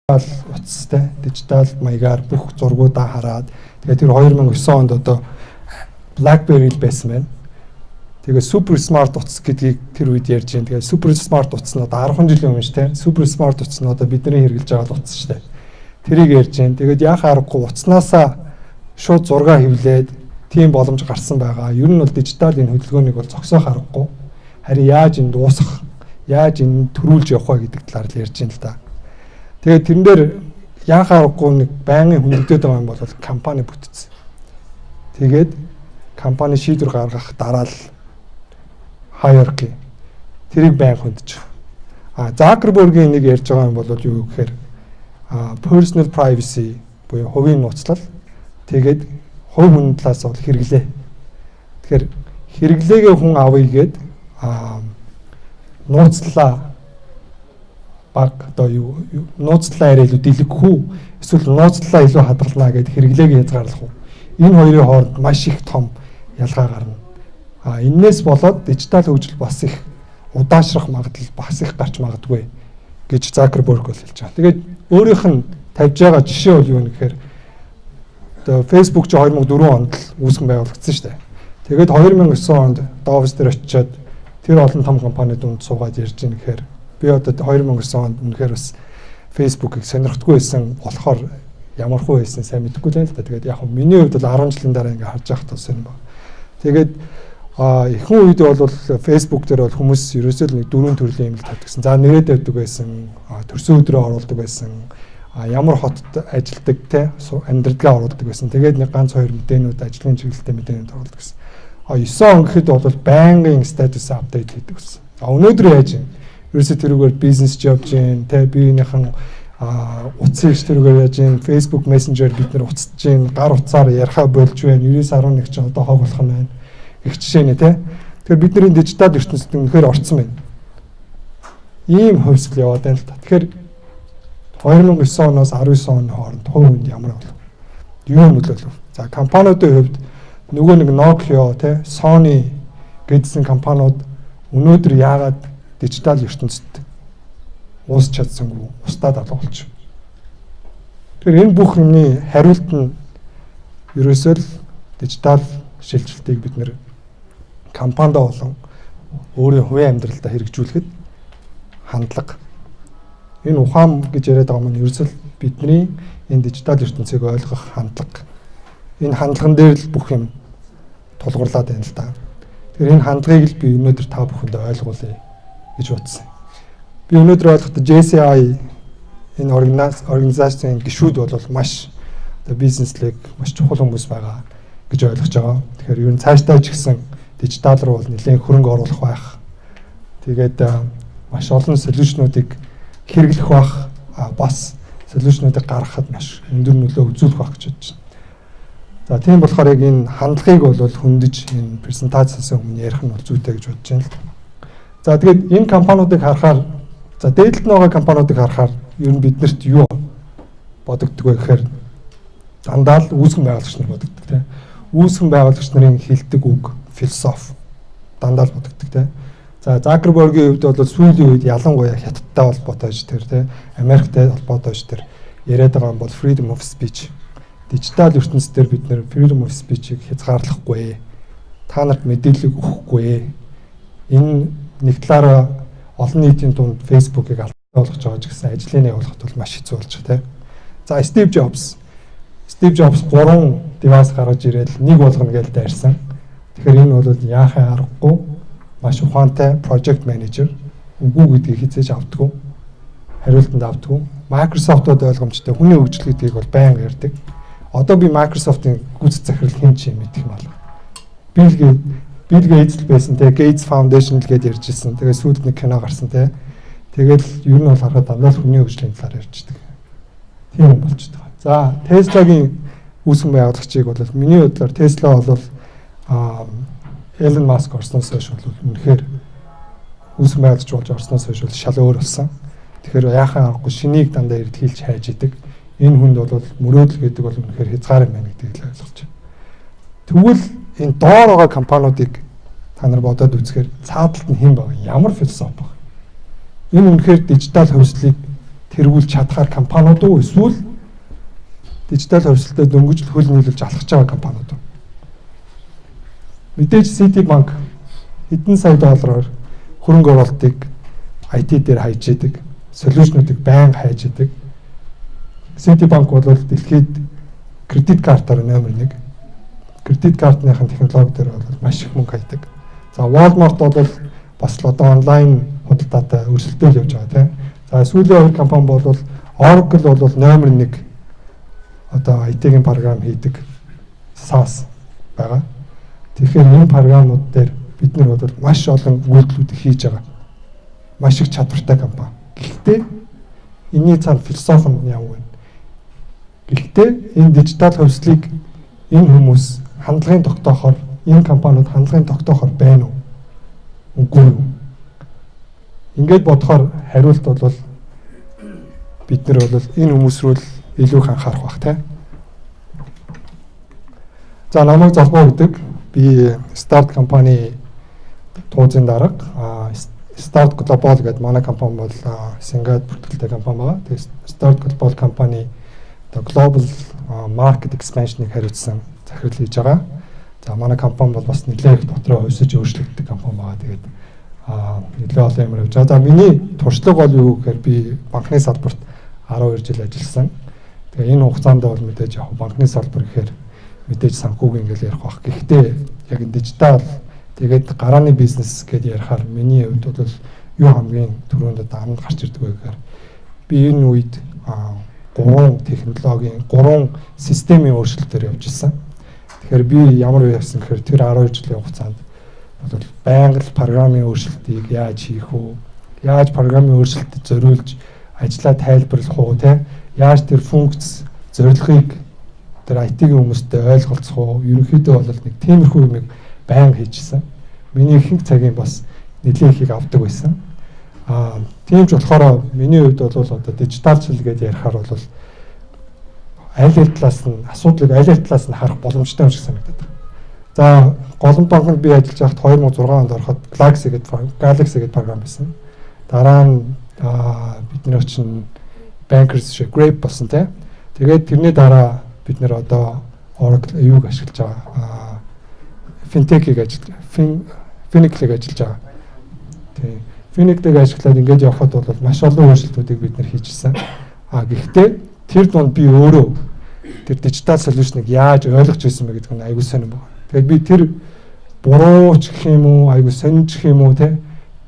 утастай дижитал маягаар бүх зургуудаа хараад тэгээд тэр 2009 онд одоо BlackBerry л байсан байна. Тэгээд Super Smart утас гэдгийг тэр үед ярьж байна. Тэгээд Super Smart утас нь одоо 10 жилийн өмнө шүү дээ. Super Smart утас нь одоо бидний хэрэглэж байгаа утас шүү дээ. Тэрийг ярьж байна. Тэгээд яхаа аргагүй утаснаасаа шууд зураг хэвлээд тийм боломж гарсан байгаа. Ер нь бол дижитал энэ хөдөлгөөнийг бол зогсоох аргагүй. Харин яаж энэ дуусгах, яаж энэ төрүүлж явах вэ гэдэг талаар л ярьж байна л да. Тэгээд тэрэн дээр яхаа аргагүй нэг байнгын хүндэтгэж байгаа юм бол компани бүтцсэн. Тэгээд компани шийдвэр гаргах дараа л hierarchy тэрийг байнга хөндөж байгаа. Zuckerberg-ийн нэг ярьж байгаа юм бол юу гэхээр personal privacy буюу хувийн нууцлал тэгээд хувь хүн талаас бол хэрэглээ. Тэгэхээр хэрэглээгээ хүн авъя гээд нууцлаа баг одоо юу нууцлаа арай илүү дэлгэхгүй эсвэл нууцлаа илүү хадгалнаа гэд хэрэглээг хязгаарлах уу. Энэ хоёрын хооронд маш их том ялгаа гарна. Энээс болоод дижитал хөгжил бас их удаашрах магадлал бас их гарч магадгүй гэж Zuckerberg бол хэлж байгаа. Тэгээд өөрийнх нь тавьж байгаа жишээ бол юу нэхээр одоо Facebook ч 2004 онд л үүсгэн байгуулагдсан шүү дээ. Тэгээд 2009 онд Davos дээр очиод тэр олон том компанид үнд суугаад ярьж байгаа нэхээр би одоо 2009 онд үнэхээр бас Facebook-ыг сонирхдаггүй байсан болохоор ямархуу байсан сайн мэдэхгүй л да. Тэгээд яг миний хувьд бол 10 жилийн дараа ингээ харж байхад бас сонир байна. Тэгээд ихэнх үед бол Facebook дээр бол хүмүүс ерөөсөө нэг дөрвөн төрлийн юм л тавьдагсан. За нэрээд тавьдаг байсан, төрсөн өдрөө оруулдаг байсан, ямар хотод ажилдаг те амьдралгаа оруулдаг байсан. Тэгээд нэг ганц хоёр мэдээнүүд ажлын чиглэлтэй мэдээнүүд оруулдаг байсан. 9 он гэхэд бол байнгын статус апдейт хийдэг байсан. Өнөөдөр яаж юм? Ерөөсөө тэрүүгээр бизнес жобж юм, те биенийхэн утсыг тэрүүгээр яаж юм, Facebook Messenger бид нар уцаж юм, гар утсаар яриа болж байна. 911 ч одоо хог болох юм байна. Их жишээ нэ те. Тэгэхээр бидний дижитал ертөнцид үнэхээр орцсон байна. Ийм хөвсгөл яваад байна л та. Тэгэхээр 2009 оноос 19 оны хооронд хувь хүнд ямар болов? Юу нөлөөлөв? За компаниудын хувьд нөгөө нэг Nokia те Sony гэдсэн компаниуд өнөөдөр яагаад дижитал ертөнцид уус чадсангүй устдад алга болчих. Тэгэхээр энэ бүх юмны хариулт нь ерөөсөө л дижитал шилжилтийг бид нэр компанидаа болон өөрийн хувийн амьдралдаа хэрэгжүүлэхэд хандлага. Энэ ухаан гэж яриад байгаа маань ерөөсөө бидний энэ дижитал ертөнцийг ойлгох хандлага. Энэ хандлаган дээр л бүх юм тулгуурлаад байна л да. Тэгэхээр энэ хандлагыг л би өнөөдөр та бүхэндээ ойлгуулъя гэж бодсон. Би өнөөдөр ойлгохдоо JCI энэ организацийн гишүүд бол маш одоо бизнеслэг маш чухал хүмүүс байгаа гэж ойлгож байгаа. Тэгэхээр ер нь цаашдаа ч гэсэн дижитал руу бол нэлээд хөрөнгө оруулах байх. Тэгээд маш олон солиушнуудыг хэрэглэх байх. Бас солиушнуудыг гаргахад маш өндөр нөлөө үзүүлэх байх гэж бодож байна. За тийм болохоор яг энэ хандлагыг бол хөндөж энэ презентацаас өмнө ярих нь бол зүйтэй гэж бодож байна л. За тэгээд энэ компаниудыг харахаар за дээдлэлд байгаа компаниудыг харахаар ер нь биднэрт юу бодогддог вэ гэхээр дандаа л үүсгэн байгуулагч нар бодогддог тийм. Үүсгэн байгуулагч нарын хэлдэг үг философи дандаа л бодогддог тийм. За Zuckerberg-ийн хувьд бол сүүлийн үед ялангуяа хятадтай холбоотой ч тэр тийм Америктэй холбоотой ч тэр яриад байгаа юм бол freedom of speech. Дижитал ертөнцийн бид нэр freedom of speech-ийг хязгаарлахгүй. Та нарт мэдээлэл өгөхгүй. Энэ нэг талаараа олон нийтийн дунд Facebook-ыг алдаа болгож байгаа ч гэсэн ажлыг явуулахад бол маш хэцүү болж байгаа тийм. За Steve Jobs 3 девайс гаргаж ирээд нэг болгоно гэж дайрсан. Тэгэхээр энэ бол яахаа аргагүй маш ухаантай project manager үгүй гэдгийг хизээж авдаггүй. Хариултанд авдаггүй. Microsoft-од ойлгомжтой хүний хөгжил гэдгийг бол байнга ярьдаг. Одоо би Microsoft-ийн гүйцэтгэх захирал хэн ч юм мэдэх юм байна. Bill Gates л байсан те Gates Foundation л гэдээ ярьж ирсэн. Тэгээд сүүлд нэг кино гарсан те. Тэгээд ер нь бол харахад дандаа л хүний хөгжлийн талаар ярьждаг. Тийм юм болчиход байгаа. За Tesla-гийн үүсгэн байгуулагчийг бол миний бодлоор Tesla бол Elon Musk орсноос хойш бол үнэхээр үүсгэн байгуулагч болж орсноос хойш бол шал өөр болсон. Тэгэхээр яахаа аргагүй шинийг дандаа эрдхийлж хайж идэг. Энэ хүнд бол мөрөөдөл гэдэг бол үнэхээр хязгаар юм байна гэдгийг л ойлгож байна. Тэгвэл энэ доор байгаа компаниудыг та нар бодоод үзэхээр цаадалд нь хэн баг ямар философи баг. Энэ үнэхээр дижитал хөгжлийг тэргүүлж чадхаар компаниуд уу эсвэл дижитал хувьсгалтай дөнгөж хөл нийлүүлж алхаж байгаа компаниуд уу? Мэдээж Citibank хэдэн сая доллараар хөрөнгө оруулалтыг IT дээр хайж идэг, солиушнуудыг байнга хайж идэг. Citibank бол дэлхийд кредит картаар номер 1. Кредит картныхын технологи дээр бол маш их мөнгө хайдаг. За Walmart бол бас л одоо онлайн худалдаатай өрсөлдөөл явж байгаа тийм. За сүүлийн 2 компани бол Oracle бол номер 1 одоо IT-ийн програм хийдэг SaaS байгаа. Тэгэхээр энэ програмууд дээр бид нар бол маш олон үйлдэлүүдийг хийж байгаа. Маш их чадвартай компани. Гэхдээ энэний цаана философи нь яв вэ? Гэхдээ энэ дижитал хувьслыг энэ хүмүүс хандлагын тогтоохоор энэ компаниуд хандлагын тогтоохоор байна уу? Үгүй юу? Ингээд бодохоор хариулт бол бид нар бол энэ хүмүүс рүү илүү их анхаарах бах тийм. За намайг Залбоо гэдэг. Би Start компани тууцын дарга. Start Global гэдэг манай компани бол Сингапур бүртгэлтэй компани байгаа. Тэгээд Start Global компани Global Market Expansion-ыг хариуцсан захирал хийж байгаа. За манай компани бол бас нэлээд их дотроо хувьсаж өөрчлөгддөг компани байгаа. Тэгээд нэлээд олон юм явж байгаа. За миний туршлага бол юу гэхээр би банкны салбарт 12 жил ажилласан. Тэгээ энэ хугацаанд бол мэдээж яг банкны салбар гэхээр мэдээж санхүүг ингээл ярих бах. Гэхдээ яг дижитал тэгээд гарааны бизнес гэдээ ярихаар миний хувьд бол юу хамгийн түрүүнд амд гарч ирдэг вэ гэхээр би энэ үед 3 технологийн 3 системийн өөрчлөлтөөр явж ирсэн. Тэгэхээр би ямар байсан гэхээр тэр 12 жилийн хугацаанд бол байнга л програмын өөрчлөлтийг яаж хийх үү? Яаж програмын өөрчлөлтөд зориулж ажлаа тайлбарлах уу те? Яаж тэр функц зорилгыг тэр IT-ийн хүмүүстэй ойлголцох уу? Ерөнхийдөө бол нэг тиймэрхүү юмыг байнга хийжсэн. Миний ихэнх цагийн бас нэлээд их авдаг байсан. Тийм ч болохоор миний хувьд бол одоо дижитал чиглэл гэдээ ярихаар бол аль талаас нь асуудлыг аль талаас нь харах боломжтой юм шиг санагдаад байна. За Голомт банкнд би ажиллаж байхад 2006 онд ороход Galaxy гэдэг програм байсан. Дараа нь бид нэр чинь Bankers шиг Grape болсон тийм. Тэгээд тэрний дараа бид нэр одоо Oracle юуг ашиглаж байгаа. Fintech-ийг Finacle-ийг ажиллаж байгаа. Тийм. Finacle-ийг ашиглаад ингэж явхад бол маш олон өөрчлөлтүүдийг бид нэр хийжсэн. Гэхдээ тэр донд би өөрөө тэр дижитал солиушныг яаж ойлгож ирсэн бэ гэдэг нь аягүй сонирм байна. Тэгээд би тэр буруу ч гэх юм уу, аягүй сонирч гэх юм уу те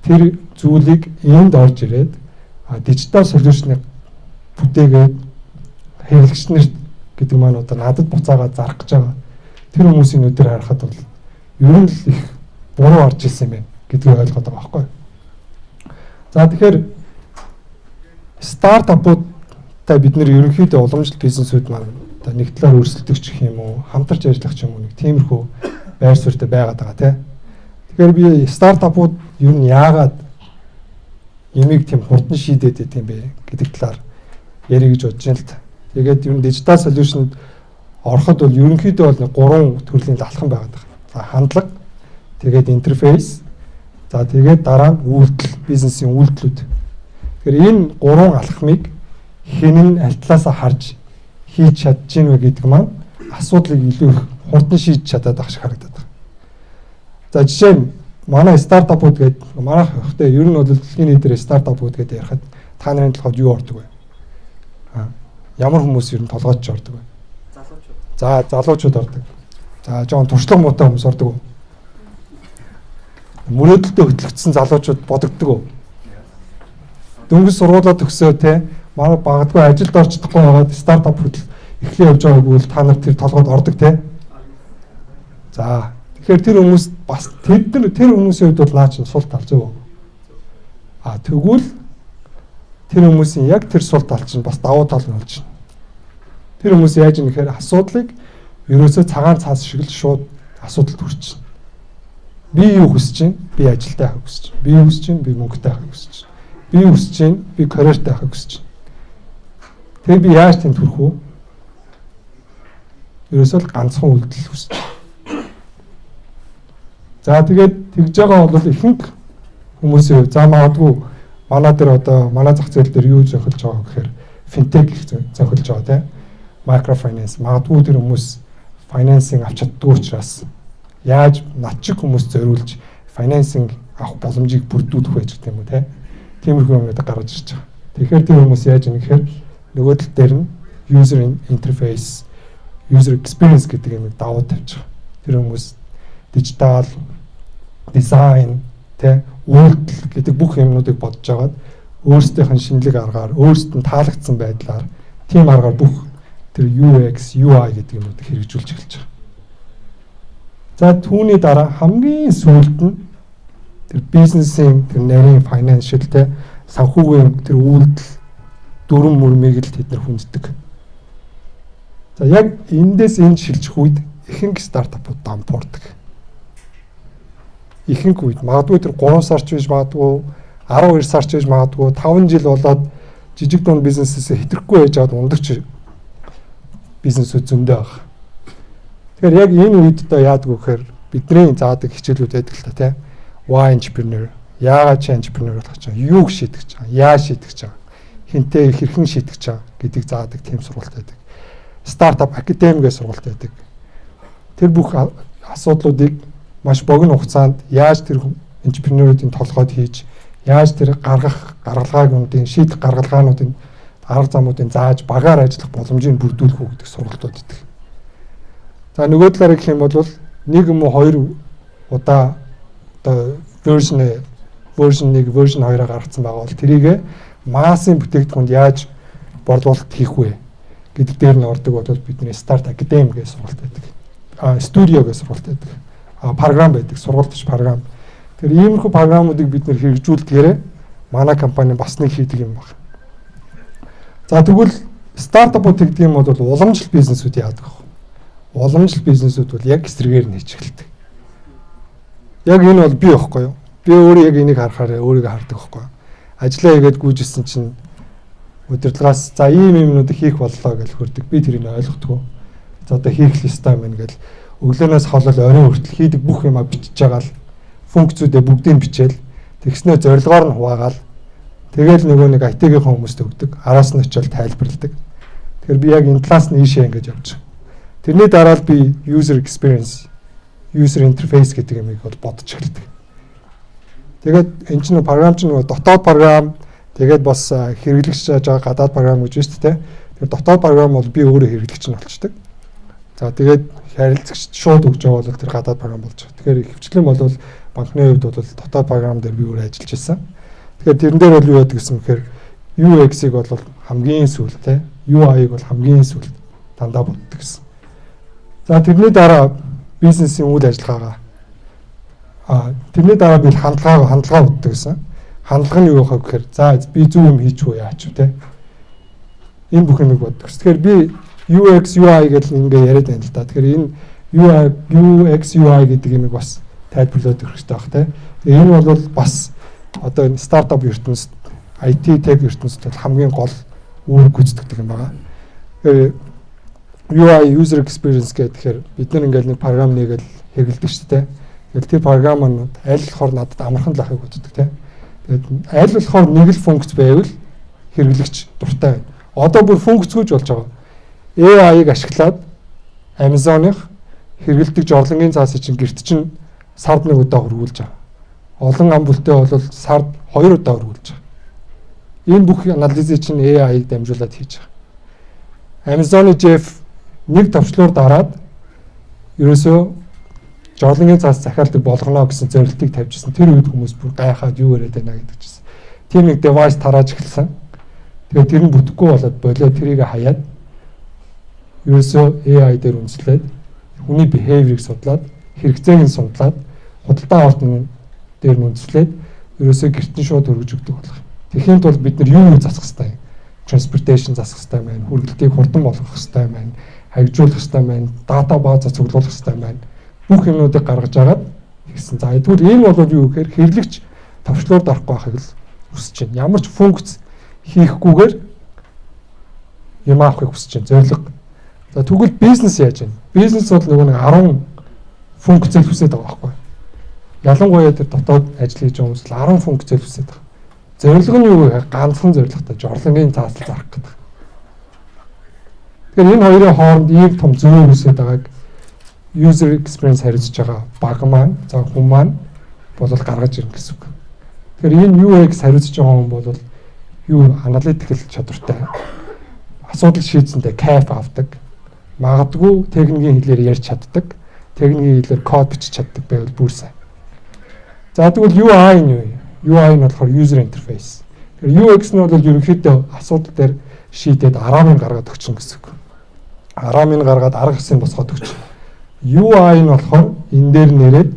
тэр зүйлийг энд орж ирээд дижитал солиушныг бүтээгээд хэрэглэгчнэрт гэдэг маань одоо надад буцаагаад зарах гэж байгаа. Тэр хүмүүсийн өдөр харахад бол ер нь л их буруу орж ирсэн юм байна гэдгийг ойлгоод байгаа байхгүй. За тэгэхээр стартапуудтай бид нэр ерөнхийдөө уламжлалт бизнесүүд маань одоо нэг талаар өрсөлдөгч гэх юм уу, хамтарч ажиллах ч юм уу нэг тиймэрхүү байр суурьтай байгаад байгаа тийм. Тэгэхээр би стартапууд ер нь яагаад ямиг тийм хурдан шийдээд байт юм бэ гэдэг талаар ярих гэж бодож байна л та. Тэгээд ер нь дижитал солиушнд ороход бол ерөнхийдөө бол нэг 3 төрлийн алхам байгаад байгаа. За хандлага, тэгээд интерфейс, за тэгээд дараа нь үйлдэл, бизнесийн үйлдэлүүд. Тэгэхээр энэ 3 алхмыг хэн нь аль талаасаа харж хийж чадж гин вэ гэдэг маань асуудлыг илүү их хурдан шийдэж чадаад байх шиг харагдаад байна. За жишээ нь манай стартапууд гэдэг манай хөөхтэй ер нь бол дэлхийн нийтээр стартапууд гэдэг ярихад та нарын толгойд юу ордог вэ? Ямар хүмүүс ер нь толгойд ч ордог вэ? Залуучууд. За залуучууд ордог. За жоон туршлага муутай хүмүүс ордог уу? Мөрөөдөлтөд хөтлөгдсөн залуучууд бодогддог уу? Дөнгөж сургуулаа төгсөө те манай багадгүй ажилд орж чадахгүй байгаад стартап хөтөл эхлээ явж байгаагүй л та нар тэр толгойд ордог те. За тэгэхээр тэр хүмүүс бас тэр хүмүүсийн хувьд бол наа чинь сул тал зөв. Тэгвэл тэр хүмүүсийн яг тэр сул тал чинь бас давуу тал нь болж байна. Тэр хүмүүс яаж юм гэхээр асуудлыг ерөөсөө цагаан цаас шиг л шууд асуудалд хүрч байна. Би юу хүсэж байна? Би ажилтай байхыг хүсэж байна. Би юу хүсэж байна? Би мөнгөтэй байхыг хүсэж байна. Би юу хүсэж байна? Би карьертай байхыг хүсэж байна. Тэгээ би яаж тэнд хүрэх вэ? Ерөөсөө л ганцхан үйлдэл хүсэж байна. За тэгээд тэгж байгаа бол ихэнх хүмүүсийн хувьд за магадгүй Манай дээр одоо манай зах зээл дээр юу зохиолж байгаа гэхээр финтек зохиолж байгаа тийм microfinance. Магадгүй тэр хүмүүс financing авч чаддгүй учраас яаж над чиг хүмүүс зориулж financing авах боломжийг бүрдүүлэх вэ гэх юм уу тиймэрхүү юмнууд гаргаж ирж байгаа. Тэгэхээр тэр хүмүүс яаж юм гэхээр нөгөө тал дээр нь user interface, user experience гэдэг юм давуу тавьж байгаа. Тэр хүмүүс digital design үйлдэл гэдэг бүх юмнуудыг бодож агаад өөрсдийнх нь шинэлэг аргаар, өөрсдөд нь таалагдсан байдлаар тийм аргаар бүх тэр UX, UI гэдэг юмнуудыг хэрэгжүүлж эхэлж байгаа. За түүний дараа хамгийн сүүлд нь тэр бизнесийн тэр нарийн financial санхүүгийн тэр үйлдэл дүрм мөрмийг л тэд нар хүнддэг. За яг эндээс энэ шилжих үед ихэнх стартапууд дампуурдаг. Ихэнх үед магадгүй тэр 3 сарч биш магадгүй 12 сарч биш магадгүй 5 жил болоод жижиг дунд бизнесээс хэтрэхгүй байж аваад ундагч бизнесүүд зөндөө байгаа. Тэгэхээр яг энэ үед одоо яадаг вэ гэхээр бидний заадаг хичээлүүд байдаг л та why entrepreneur, яагаад чи entrepreneur болох гэж байгаа, юуг шийдэх гэж байгаа, яаж шийдэх гэж байгаа, хинтээ хэрхэн шийдэх гэж байгаа гэдгийг заадаг тийм сургалт байдаг. Стартап академигийн сургалт байдаг. Тэр бүх асуудлуудыг маш богино хугацаанд яаж тэр entrepreneur-уудын толгойд хийж, яаж тэр гаргалгаануудын шийдэх гаргалгаануудын арга замуудын зааж багаар ажиллах боломжийг бүрдүүлэх үү гэдэг сургалтууд байдаг. За нөгөө талаараа гэх юм бол нэг юм уу хоёр удаа одоо version 1, version 2-аа гаргацсан байгаа бол тэрийг массын бүтээгдэхүүнд яаж борлуулалт хийх вэ гэдэг дээр нь ордог бол бидний Start Academy гэж сургалт байдаг. Studio гэж сургалт байдаг. Програм байдаг, сургалт биш програм. Тэр иймэрхүү програмуудыг бид нэр хэрэгжүүлдгээрээ манай компани бас нэг хийдэг юм байна. За тэгвэл стартапууд гэдэг юм бол уламжлал бизнесүүд яадаг вэ? Уламжлал бизнесүүд бол яг эсрэгээр нь хийж эхэлдэг. Яг энэ бол би байхгүй юу? Би өөрөө яг энийг харахаараа өөрийгөө хардаг байхгүй юу? Ажлаа хийгээд гүйжсэн чинь удирдлагаас за ийм юмнуудыг хийх боллоо гэж хөрдөг. Би тэрийг ойлгохгүй. За одоо хийх ёстой юм байна гэж өглөөнөөс холол оройн хүртэл хийдэг бүх юмаа бичиж байгаа л функцүүдээ бүгдийг бичээл тэгснээр зорилгоор нь хуваагаал тэгэл нөгөө нэг IT-ийн хүмүүст өгдөг. Араас нь очиод тайлбарладаг. Тэгэхээр би яг энэ талаас нь ийшээ ингэж явж байгаа. Тэрний дараа л би user experience, user interface гэдэг юмыг бол бодож эхэлдэг. Тэгээд энэ чинь програм чинь нөгөө дотоод програм тэгээд бас хэрэглэгч байгаа гадаад програм гэж байна шүү дээ. Тэр дотоод програм бол би өөрөө хэрэглэгч нь болчдөг. За тэгээд харилцагч шууд өгж байгаа бол тэр гадаад програм болж байгаа. Тэгэхээр хөвчлэн бол банкны хувьд бол дотоод програм дээр би өөрөө ажиллаж байсан. Тэгэхээр тэрэн дээр бол юу яадаг гэсэн гэхээр UX-ийг бол хамгийн сүүлд UI-г бол хамгийн сүүлд дандаа боддог гэсэн. За тэрний дараа бизнесийн үйл ажиллагаагаа тэрний дараа би хандлага боддог гэсэн. Хандлага нь юу вэ гэхээр за би зөв юм хийчихв яач вэ энэ бүх юмыг боддог. Тэгэхээр би UX UI гэж ингээ яриад байна л да. Тэгэхээр энэ UX UI гэдэг юмыг бас тайлбарлаад өгөх хэрэгтэй баг тийм. Энэ бол бас одоо энэ стартап ертөнцид IT tech ертөнцид хамгийн гол үүрэг гүйцэтгэдэг юм байна. Тэгэхээр UI user experience гэхээр бид нар ингээл нэг програм нэгээл хэрэглэдэг шүү дээ. Тэгэл тэр програмууд аль болохоор надад амархан л ахыг үздэг тийм. Тэгээд аль болохоор нэг л функц байвал хэрэглэгч дуртай байна. Одоо бүр функцгүйж болж байгаа. AI-ыг ашиглаад Amazon-ых хэрэгэлдэг жорлонгийн цаасыг чинь гэрт чинь сард нэг удаа хөрвүүлж байгаа. Олон ам бүлтэй бол сард 2 удаа хөрвүүлж байгаа. Энэ бүх анализыг чинь AI-ыг дамжуулаад хийж байгаа. Amazon-ы Jeff нэг товчлуур дараад ерөөсөө жорлонгийн цаас захиалдаг болгоно гэсэн зорилтыг тавьжсэн. Тэр үед хүмүүс бүр гайхаад юу яриад байна гэдэг чийсэн. Тийм нэг девайс тарааж эхэлсэн. Тэгээд тэр нь бүтэхгүй болоод болоо тэрийг хаяад ерөөсөө AI дээр үндэслээд хүний behavior-ыг судлаад хэрэгцээг нь судлаад худалдаа авалтын дээр нь үндэслээд ерөөсөө гэртэн шууд хөргөж өгдөг болох. Тэгэхэд бол бид нар юу засах хэрэгтэй юм? Transportation засах хэрэгтэй байна. Хүргэлтийг хурдан болгох хэрэгтэй байна. Хагжуулах хэрэгтэй байна. Дата база цуглуулах хэрэгтэй байна. Бүх юмнуудыг гаргаж агаад хийсэн. За тэгвэл энэ бол юу гэхээр хэрэглэгч товчлуур дарахгүй байхыг л хүсэж байна. Ямар ч функц хийхгүйгээр юм авахыг хүсэж байна. Зорилго. За тэгвэл бизнес яаж байна? Бизнес бол нөгөө нэг 10 функцэл хүсэж байгаа байхгүй. Ялангуяа тэр дотоод ажил хийж байгаа хүмүүс л 10 функцэл хүсэж байгаа. Зорилго нь юу вэ? Ганцхан зорилготой жорлонгийн заасал зарах гэдэг. Тэгэхээр энэ хоёрын хооронд ийм том зөрүү үүсэж байгааг user experience харьцаж байгаа баг маань, за хүн маань бол гаргаж ирнэ гэсэн үг. Тэгэхээр энэ UX харьцаж байгаа хүн бол юу аналитикл чадвартай. Асуудал шийдсэндээ кайф авдаг. Магадгүй техникийн хэлээр ярьж чаддаг. Техникийн хэлээр код бичиж чаддаг байвал бүр сайн. За тэгвэл UI нь юу вэ? UI нь болохоор user interface. Тэгэхээр UX нь бол ерөнхийдөө асуудал дээр шийдээд арамыг гаргаад өгч гэсэн үг. Арамыг гаргаад арга хэсэг босгоод өгч. UI нь болохоор энэ дээр нэрээд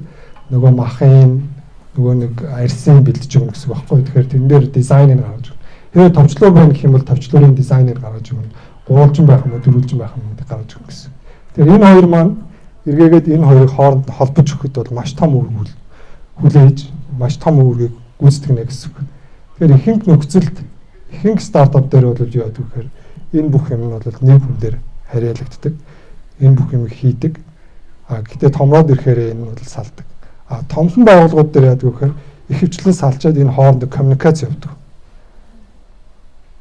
нөгөө махын нөгөө нэг арьсын бэлдэж өгнө гэсэн үг байхгүй. Тэгэхээр тэн дээр дизайныг гаргаж өгнө. Хэрвээ товчлоо байна гэх юм бол товчлоорын дизайныг гаргаж өгнө. Гурвалжин байх юм уу, дөрвөлжин байх юм уу гэдэг гаргаж өгнө гэсэн. Тэгэхээр энэ хоёр маань эргээгээд энэ хоёрыг хооронд холбож өгөхөд бол маш том хүлээж, маш том үүргийг гүйцэтгэнэ гэсэн үг. Тэгэхээр ихэнх нөхцөлд, ихэнх стартап дээр бол юу яадаг гэхээр энэ бүх юм нь бол нэг хүн дээр хариалагддаг. Энэ бүх юмыг хийдэг. Гэтэ томроод ирэхээр энэ бол салдаг. Томхон байгууллагууд дээр яадаг гэхээр ихэвчлэн салчаад энэ хоорондоо коммуникац явуулдаг.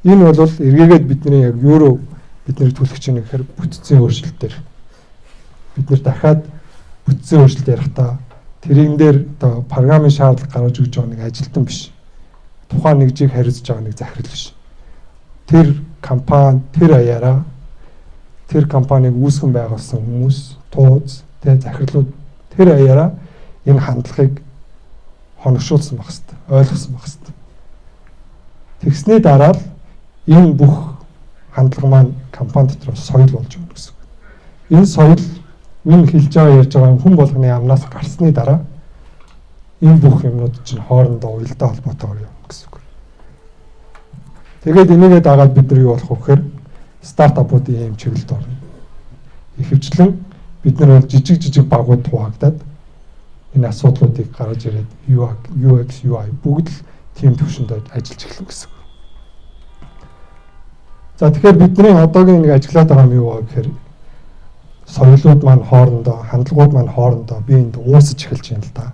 Энэ бол эргээгээд бидний яг юу бидний төлөх чинь гэхээр бүтцийн өөрчлөлтөөр бид нэр дахиад бүтцийн өөрчлөлт ярихдаа тэрэн дээр одоо програмын шаардлага гаргаж өгч байгаа нэг ажилтан биш. Тухайн нэг жиг хариуцж байгаа нэг захирал биш. Тэр компани тэр аяараа тэр компаниг үүсгэн байгуулсан хүмүүс, тууз, тэ захирлууд тэр аяараа энэ хандлагыг хоногшуулсан байх хэвээр, ойлгосон байх хэвээр. Тэгсний дараа л энэ бүх хандлага маань компани дотор соёл болж байгаа гэсэн үг. Энэ соёл энэ хэлж байгаа ярьж байгаа хүн болгоны амнаас гарсны дараа энэ бүх юмнууд чинь хоорондоо уялдаа холбоотойгоор юм гэсэн үг. Тэгээд энийгээ дагаад бид нар юу болох вэ гэхээр стартапуудын ийм чиглэлд орно. Ихэвчлэн бид нар бол жижиг багууд хуваагдаад энэ асуудлуудыг гаргаж ирээд UX, UI бүгд л тийм төвшөнд ажиллаж эхэлнэ гэсэн үг. За тэгэхээр бидний одоогийн нэг ажиглаад байгаа юм юу вэ гэхээр соёлууд маань хоорондоо, хандлагууд маань хоорондоо биеинд уусаж эхэлж байна л да.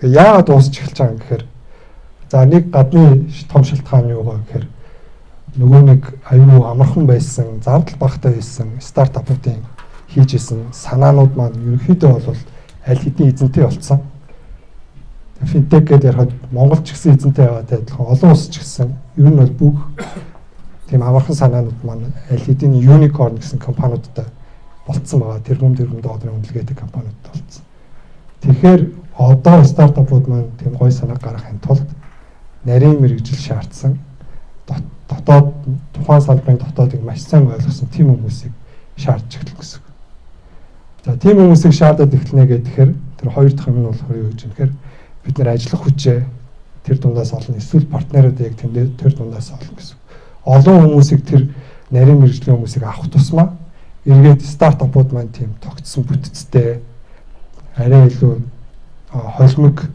Тэгээ яагаад уусаж эхэлж байгаа юм гэхээр за нэг гадны том шалтгаан юу вэ гэхээр нөгөө нэг аюу амархан байсан, зардал багтаа байсан стартапуудын хийж исэн санаанууд маань ерөнхийдөө бол аль хэдийн эзэнтэй болсон. Финтек гэдэг ярихад Монгол ч гэсэн эзэнтэй яваад адилхан олон улс ч гэсэн ер нь бол бүх тийм амархан санаанууд маань аль хэдийн unicorn гэсэн компаниудтай болцсон байгаа. Тэрбум долларын үнэлгээтэй компаниуд болцсон. Тэгэхээр одоо стартапууд маань тийм гоё санаа гаргахын тулд нарийн мэрэгжил шаардсан дотоод тухайн салбарын дотоодыг маш сайн ойлгосон тийм хүмүүсийг шаардж эхэлнэ гэсэн. За тийм хүмүүсийг шаардаад эхэлнэ гэхээр тэр хоёр дахь юм нь болохоор юу гэж юм гэхээр бид нэр ажиллах хүчээ тэр дундаас олно, эсвэл партнерууд яг тэр дундаас олно гэсэн. Олон хүмүүсийг тэр нарийн мэрэгжлийн хүмүүсийг авах тусмаа эргээд стартапууд маань тийм тогтсон бүтцтэй арай илүү холимог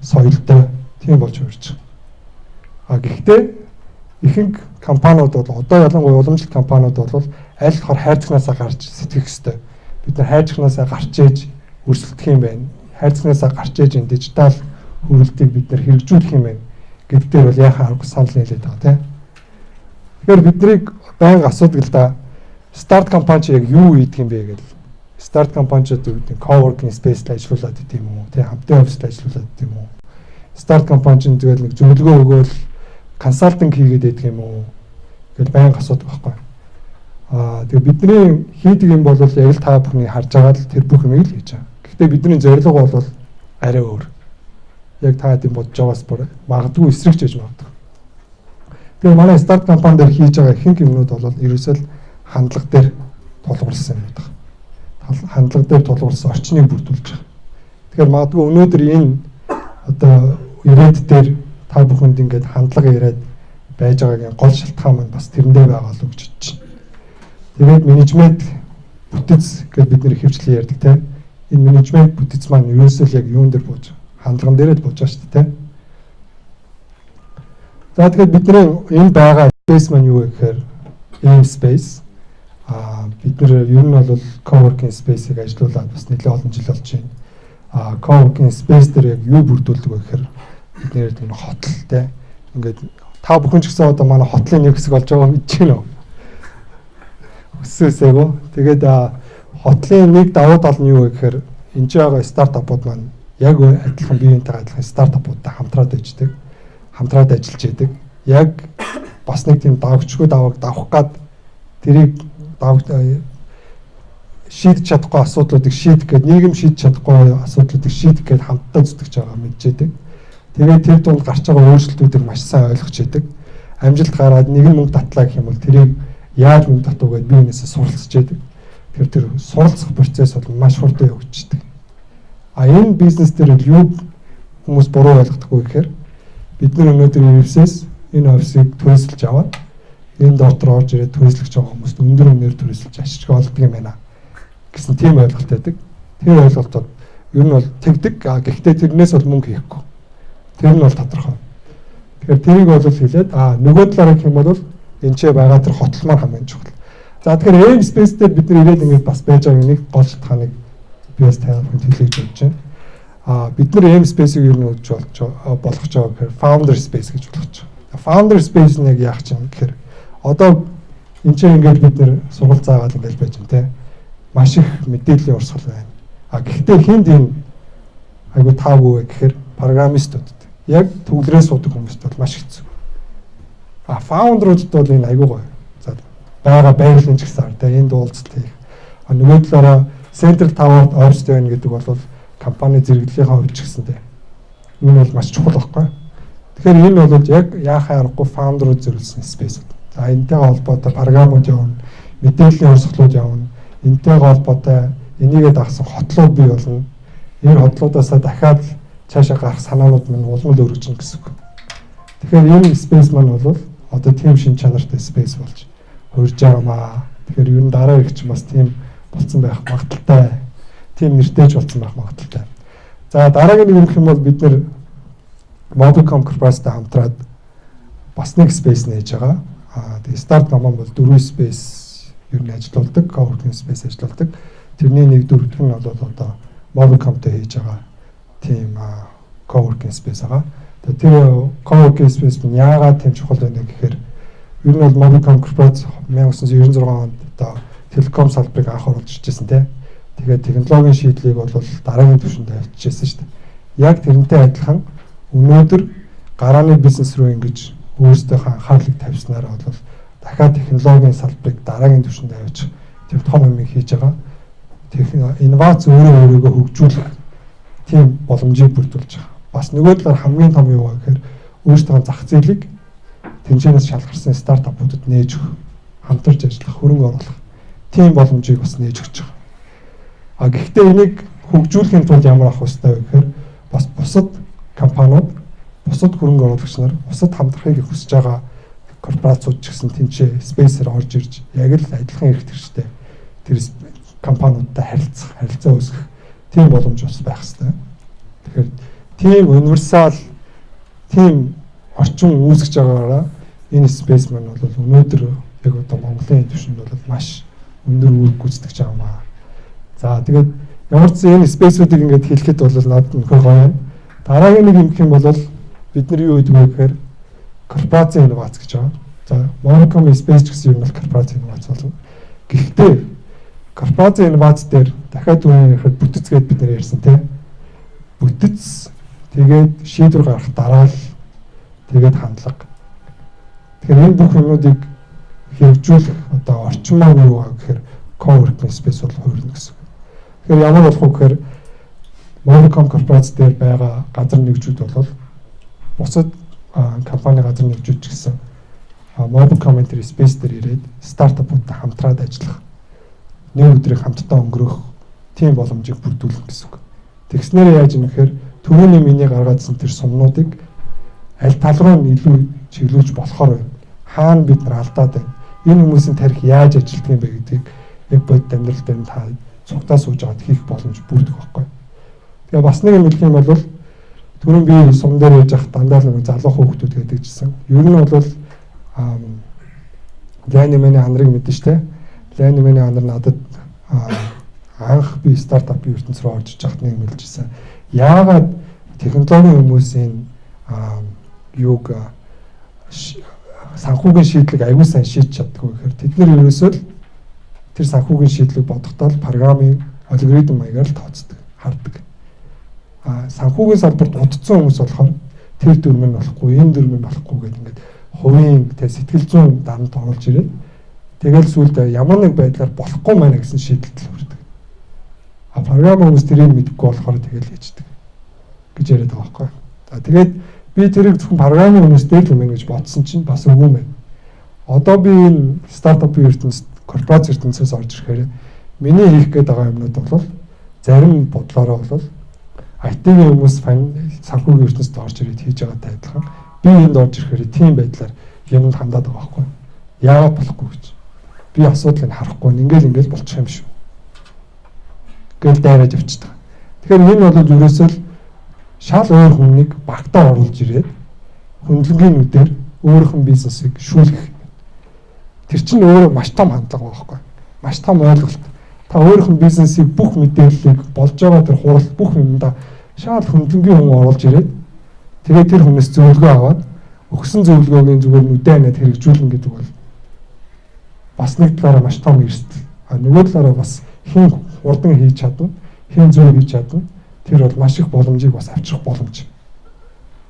соёлтой тийм болж урьж байгаа. Гэхдээ ихэнх компаниуд бол одоо ялангуяа уламжлалт компаниуд бол аль болохоор хайрцагнаасаа гарч сэтгэх ёстой. Бид нар хайрцагнаасаа гарч ээж өрсөлдөх юм байна. Хайрцагнаасаа гарч ээж энэ дижитал хөрөлтийг бид нар хэрэгжүүлэх юм байна. Гэдгээр бол яхаа арга санал нийлээд байгаа тийм. Тэгэхээр биднийг байнга асуудаг л да. Старт компани чи яг юу хийдэг юм бэ гэдэг. Старт компаниуд үүдний coworking space-д ажиллаулаад идэв юм уу? Тэ хамтын оффист ажиллаулаад идэв юм уу? Старт компани чинь тэгэл нэг зөвлөгөө өгөөл консалтинг хийгээд байдаг юм уу? Гэтэл байнга асуудаг байхгүй. Тэгээ бидний хийдэг юм бол яг л та бүхний харж байгаа л тэр бүх юмыг л хийж байгаа. Гэхдээ бидний зорилго бол арай өөр. Яг та хэдийн бодож байгаас бүр магадгүй эсрэгч гэж магадгүй. Тэгээ манай старт компани дээр хийж байгаа ихэнх юмнууд бол ерөөсөө хандлага дээр тулгуурласан юм байна. Хандлага дээр тулгуурласан орчныг бүрдүүлж байгаа. Тэгэхээр магадгүй өнөөдөр энэ одоо ирээд дээр та бүхэнд ингээд хандлага яриад байж байгаагийн гол шалтгаан маань бас тэрэндээ байгаа л гэж бодож байна. Тэгээд менежмент бүтэц гэдээ бид нэр хөвчлэн ярьдаг тийм. Энэ менежмент бүтэц маань ерөөсөө яг юун дээр бууж хандлаган дээрээ л бууж байгаа шүү дээ тийм. За тэгэхээр бидний энэ байгаа space маань юу вэ гэхээр aim space. Бид нэр ер нь бол coworking space-ийг ажилуулад бас нэлээд олон жил болж байна. Coworking space дээр яг юу бүрдүүлдэг вэ гэхээр бид нэр тийм хотл те ингээд та бүхэн ч гэсэн одоо манай хотлын нэг хэсэг болж байгаа мэдэж байна уу? Өссөөсэйгөө. Тэгээд хотлын нэг давуу тал нь юу вэ гэхээр энэ байгаа стартапууд маань яг адилхан биеийнхээ адилхан стартапуудтай хамтраад ажилладаг. Хамтраад ажиллаж яадаг. Яг бас нэг тийм давгчгүй давах гад тэрийг шийдэж чадахгүй асуудлуудыг шийдэх гээд нийгэм шийдэж чадахгүй асуудлуудыг шийдэх гээд хамтдаа зүтгэж байгаа мэджээдэг. Тэгээд тэр дунд гарч байгаа өөрчлөлтүүдийг маш сайн ойлгож яадаг. Амжилт гараад нэгэн мөнгө татлаа гэх юм бол тэрийг яаж мөнгө татуу гэдээ биенээсээ суралцж яадаг. Тэгэхээр тэр суралцах процесс бол маш хурдан явагддаг. Энэ бизнес дээр юу хүмүүс буруу ойлгохдаггүй гэхээр бид нар өнөөдөр Ирвсээс энэ офисыг түрээсэлж аваад энэ доктор орж ирээд түрээслэж байгаа хүмүүст өндөр үнээр түрээсэлж ашиг олддог юм байна гэсэн тийм ойлголт байдаг. Тэр ойлголтод ер нь бол тэгдэг. Гэхдээ тэрнээс бол мөнгө хийхгүй. Тэр нь бол тодорхой. Тэгэхээр тэрийг бол хэлээд нөгөө талаараа гэх юм бол энэ ч байгаа тэр хотлмаар хамгийн чухал. За тэгэхээр aim space дээр бид нар ирээд ингээд бас байж байгаа нэг гол шалтгааныг би бас тайлбарлаж хэлж өгч байна. Бид нар aim space-ийг ер нь болгож байгаа гэхээр founder space гэж болгож байгаа. Founder space нь яг яах юм гэхээр одоо энэ ч ингээд бид нар сургууль заагаад ингээд байж байна те. Маш их мэдээллийн урсгал байна. Гэхдээ хинд энэ айгу таагүй гэхээр программистууд. Яг төвлөрөө суудаг хүмүүст бол маш хэцүү. Фаундеруудад бол энэ айгу гоё. За байгаа байгалийн ч гэсэн те энд уулзалт хийх. Нөгөө талаараа Central Tower ойртой байна гэдэг бол компани зэрэглэлийнхаа хувьд ч гэсэнтэй. Энэ бол маш чухал байхгүй. Тэгэхээр энэ бол яг яахаа аргагүй фаундерууд зөвлөсөн space. За энэтэй холбоотой програмууд явна, мэдээллийн урсгалууд явна. Энэтэй холбоотой энийгээ дагсан хотлууд бий болно. Энэ хотлуудаасаа дахиад цаашаа гарах санаанууд маань улмал өргөжнө гэсэн үг. Тэгэхээр энэ space маань бол одоо тийм шин чанартай space болж хурж байгаамаа. Тэгэхээр ер нь дараа их ч бас тийм болсон байх магадaltaй. Тийм нэртэйж болсон байх магадaltaй. За дараагийн нэг юм бол бид нэр Mobilcom Corporation-тай хамтраад бас нэг space нээж байгаа. Тэгээ Start компани бол 4 space ер нь ажиллаулдаг, coworking space ажиллаулдаг. Тэрний нэг дөрөвдөх нь бол одоо Mobilcom-тэй хийж байгаа тийм coworking space байгаа. Тэр coworking space нь яагаад тийм чухал байна гэхээр ер нь бол Mobilcom Corporation 1996 онд одоо телеком салбарыг анх оруулж иржсэн тийм. Тэгээд технологийн шийдлийг бол дараагийн түвшинд авчижсэн шүү дээ. Яг тэрнтэй адилхан өнөөдөр гарааны бизнес рүү ингэж өөрсдийнхөө анхаарлыг тавьснаар бол дахиад технологийн салбарыг дараагийн түвшинд авчих тийм том юм хийж байгаа. Инновац өөрийгөө хөгжүүлэх тийм боломжийг бүрдүүлж байгаа. Бас нөгөө талаар хамгийн том юу вэ гэхээр өөрсдөө зах зээлийг тэнцэнээс шалгарсан стартапуудад нээж өгөх, хамтарч ажиллах, хөрөнгө оруулах тийм боломжийг бас нээж өгч байгаа. Гэхдээ энийг хөгжүүлэхийн тулд ямар авах хэрэгтэй вэ гэхээр бас бусад компаниуд, бусад хөрөнгө оруулагч нар, бусад хамтрахыг хүсэж байгаа корпорациуд ч гэсэн тэнцээ спейсээр орж ирж яг л адилхан эрх төрчтэй тэр компаниудтай харилцаа үүсгэх тийм боломж бас байх хэрэгтэй. Тэгэхээр тийм универсал тийм орчин үүсгэж байгаагаараа энэ спейс маань бол өнөөдөр яг одоо Монголын түвшинд бол маш өндөр үр гүйцэтгэж байгаа. За тэгээд ямар ч энэ спейсүүдийг ингээд хэлэхэд бол надад нөхөр гоё юм. Дараагийн нэг юм гэх юм бол бид нар юу гэдэг вэ гэхээр корпорац инновац гэж байгаа. За Mobilcom space гэсэн юм бол корпорац инновац болно. Гэхдээ корпорац инновац дээр дахиад үүнийхэд бүтэцгээд бид нар ярьсан тийм. Бүтэц тэгээд шийдвэр гаргах дараал тэгээд хандлага. Тэгэхээр энэ бүх юмнуудыг хэрэгжүүлэх одоо орчин маань юу вэ гэхээр coworking space бол хувирна гэсэн. Тэгэхээр ямар болох вэ гэхээр Mobilcom корпорац дээр байгаа газар нэгжүүд бол бусад компани газар нэгжүүд ч гэсэн Mobilcom энэ space дээр ирээд стартапуудтай хамтраад ажиллах, нэг өдрийг хамтдаа өнгөрөх тийм боломжийг бүрдүүлнэ гэсэн үг. Тэгснээр яаж юм гэхээр түрүүний миний гаргаадсан тэр сумнуудыг аль тал руу илүү чиглүүлж болохоор байна. Хаана бид нар алдаад байна? Энэ хүмүүсийн тарих яаж ажилтдаг юм бэ гэдгийг яг бодит амьдрал дээр та цугтаа сууж аваад хийх боломж бүрдэх байхгүй. Тэгээ бас нэг юм хэлэх юм бол түрүүн би сум дээр яж ах дандаа л нэг залуу хүүхдүүд гэдэг жисэн. Ер нь бол Лайнманы хандрыг мэдэн штэ. Лайнманы хандар надад анх би стартап ертөнц рүү орж ижахт нэг мэлжсэн. Яагаад технологийн хүмүүсийн юуг санхүүгийн шийдлийг аягүй сайн шийдэж чаддгүй гэхээр тэд нар ерөөсөө л тэр санхүүгийн шийдлийг бодохдоо програмын алгоритм маягаар л тооцдог, хардаг. Санхүүгийн салбарт удцсан хүмүүс болохоор тэр дүрм нь болохгүй, энэ дүрм нь болохгүй гэдэг ингээд хувийн сэтгэл зүйн дарамт оруулж ирээд тэгэл сүүлд ямар нэг байдлаар болохгүй маань гэсэн шийдэлд хүрдэг. Програм хүмүүс тэрийг мэдэхгүй болохоор тэгэл хийждэг гэж яриад байгаа байхгүй. Тэгээд би тэрийг зөвхөн програмын хүмүүс дээр л юм гэж бодсон чинь бас үгүй юм байна. Одоо би энэ стартапын ертөнцид, корпорац ертөнцөөс орж ирэхээр миний хийх гээд байгаа юмнууд бол зарим бодлороо бол IT-ийн хүмүүс санхүүгийн ертөнцид орж ирээд хийж байгаатай адилхан би энд орж ирэхээр тийм байдлаар юмд хандаад байгаа байхгүй. Яагаад болохгүй гэж. Би асуудлыг харахгүй ингээл болчих юм шүү. Гэл дайраад явчихдаг. Тэгэхээр энэ бол ерөөсөө л шал өөр хүнийг багтаа оруулж ирээд хөндлөнгийн нүдээр өөрийнх нь бизнесийг шүүлгэх. Тэр чинь өөрөө маш том хандлага байхгүй. Маш том ойлголт. Та өөрийнх нь бизнесийг бүх мэдээллийг болж байгаа тэр хурал бүх юмдаа шал хөндлөнгийн хүн оруулж ирээд тэгээд тэр хүнээс зөвлөгөө аваад өгсөн зөвлөгөөгийн зүгээр нүдэ ханаад хэрэгжүүлнэ гэдэг бол бас нэг талаараа маш том эрсдэл. Нөгөө талаараа бас хэн хурдан хийж чадна, хэн зөв хийж чадна. Тэр бол маш их боломжийг бас авчрах боломж.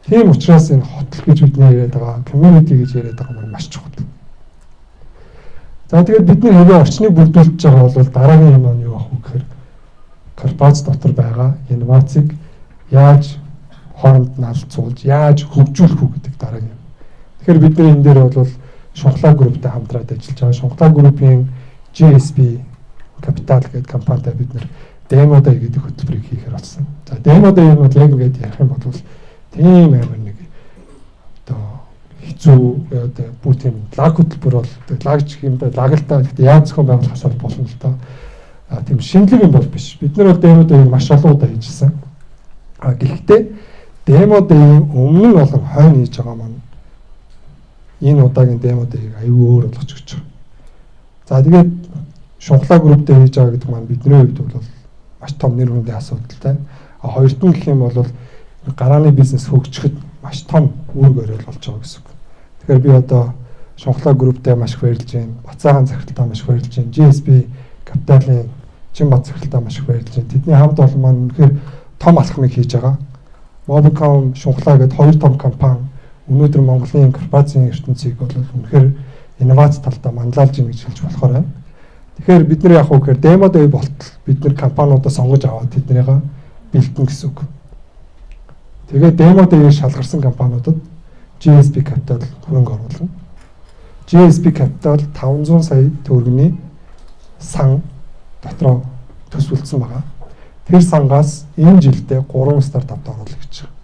Тийм учраас энэ хотл гэж бидний яриад байгаа, community гэж яриад байгаа нь маш чухал. За тэгээд бид нэр хэвээ орчныг бүрдүүлж байгаа бол дараагийн юм нь юу ах вэ гэхээр корпорац дотор байгаа инновацийг яаж хооронд нь алцуулж, яаж хөгжүүлэх үү гэдэг дараагийн юм. Тэгэхээр бид нар энэ дээр бол Шунхлаа групптэй хамтраад ажиллаж байгаа. Шунхлаа группийн GSB Capital гэдэг компанитай бид нар Demo Day гэдэг хөтөлбөрийг хийхээр болсон. За Demo Day нь яг ингээд ярих юм бол тийм амар нэг одоо хэцүү одоо бүх тийм лаг хөтөлбөр бол лагч юм да лагалтаа гэхдээ яаж зохион байгуулах асуудал болно л доо. Тийм шинэлэг юм бол биш. Бид нар бол Demo Day-г маш олон удаа хийжсэн. Гэхдээ Demo Day-ийн өмнө нь болон хойно хийж байгаа маань энэ удаагийн Demo Day-г аюу өөр болгож өгч байгаа. За тэгээд Шунхлаа групптэй хийж байгаа гэдэг маань бидний хувьд бол маш том нэр хүндийн асуудалтай. Хоёрт нь гэх юм бол гарааны бизнес хөгжихэд маш том үүрэг өрөөл болж байгаа гэсэн үг. Тэгэхээр би одоо Шунхлаа групптэй маш их баярлж байна. Бацаахан захиралтаа маш их баярлж байна. GSB Capital-ын Чинбат захиралтаа маш их баярлж байна. Тэдний хамт олон маань үнэхээр том алхмыг хийж байгаа. Mobicom Шунхлаа гэдэг хоёр том компани өнөөдөр Монголын корпорацийн ертөнцийг бол үнэхээр инновац талдаа манлайлж ийн гэж хэлж болохоор байна. Тэгэхээр бид нар яг уу гэхээр Demo Day болтол бид нар компаниудаа сонгож аваад тэднийгээ бэлдэн гэсэн үг. Тэгээд Demo Day-ийг шалгарсан компаниудад GSB Capital хөрөнгө оруулна. GSB Capital 500 сая төгрөгийн сан дотроо төсвөлдсөн байгаа. Тэр сангаас энэ жилдээ 3 стартапт оруулах гэж байна.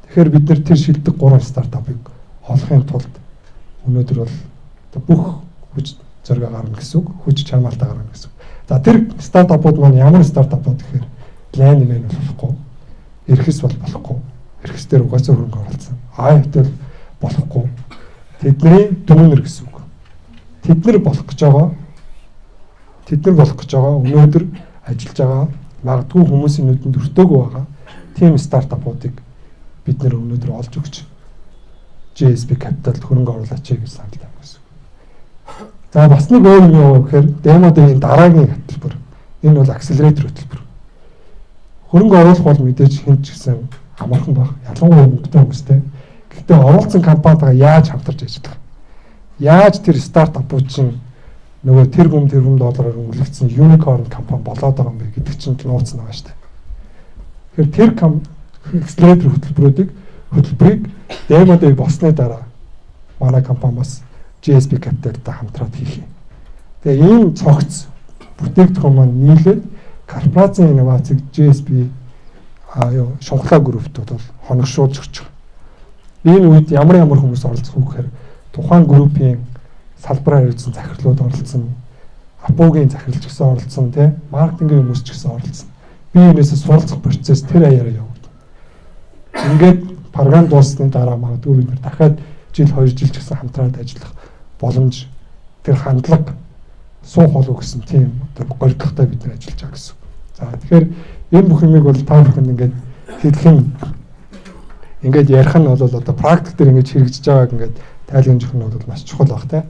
Тэгэхээр бид нар тэр шилдэг 3 стартапыг олохын тулд өнөөдөр бол бүх хүч зориг гарна гэсэн үг, хүч чармаалтаа гарна гэсэн үг. За тэр стартапууд маань ямар стартапууд гэхээр лайн мэн болохгүй, эрхэс болохгүй, эрхэс дээр угаасаа хөрөнгө оруулсан. Хотел болохгүй. Тэдний дүүнэр гэсэн үг. Тэд нар болох гэж байгаа өнөөдөр ажиллаж байгаа магадгүй хүмүүсийн нүдэнд өртөөгүй байгаа тийм стартапуудыг бид нэр өнөөдөр олж өгч GSB Capital хөрөнгө оруулаач гэж санал тавьсан гэсэн. За бас нэг өөр юм юу гэхээр Demo Day-ийн дараагийн хөтөлбөр. Энэ бол accelerator хөтөлбөр. Хөрөнгө оруулах бол мэдээж хэн ч гэсэн амархан баг. Ялангуяа мөнгөтэй хүмүүстэй. Гэхдээ оруулсан компанитайгаа яаж хамтарч ажиллах? Яаж тэр стартапууд чинь нөгөө тэрбум доллараар өнгөлөгдсөн unicorn компани болоод байгаа юм бэ гэдэг чинь нууц байгаа шүү дээ. Тэгэхээр тэр accelerator хөтөлбөрийг Demo Day болсны дараа манай компани бас GSB Capital-тай хамтраад хийх юм. Тэгээ ийм цогц бүтээгдэхүүн маань нийлээд корпорацийн инновацийг GSB Шунхлаа группт бол хоногшуулж өгч байгаа. Энэ үед ямар хүмүүс оролцох вэ гэхээр тухайн группийн салбараар ирсэн захирлууд оролцсон, Апогийн захирлч гэсэн оролцсон, маркетингийн хүмүүс ч гэсэн оролцсон. Би энэсээ суралцах процесс тэр аяараа явагдав. Ингээд програм дууссаны дараа магадгүй бид дахиад жил 2 жил ч гэсэн хамтраад ажиллах боломж тэр хандлага суух болов гэсэн тийм одоо горилготой бид нар ажиллаж байгаа гэсэн. За тэгэхээр энэ бүх юмыг бол та бүхэнд ингээд хэлхэн ингээд ярих нь бол одоо практик дээр ингэж хэрэгжиж байгааг ингээд тайлбарж өгөх нь бол маш чухал баг тий.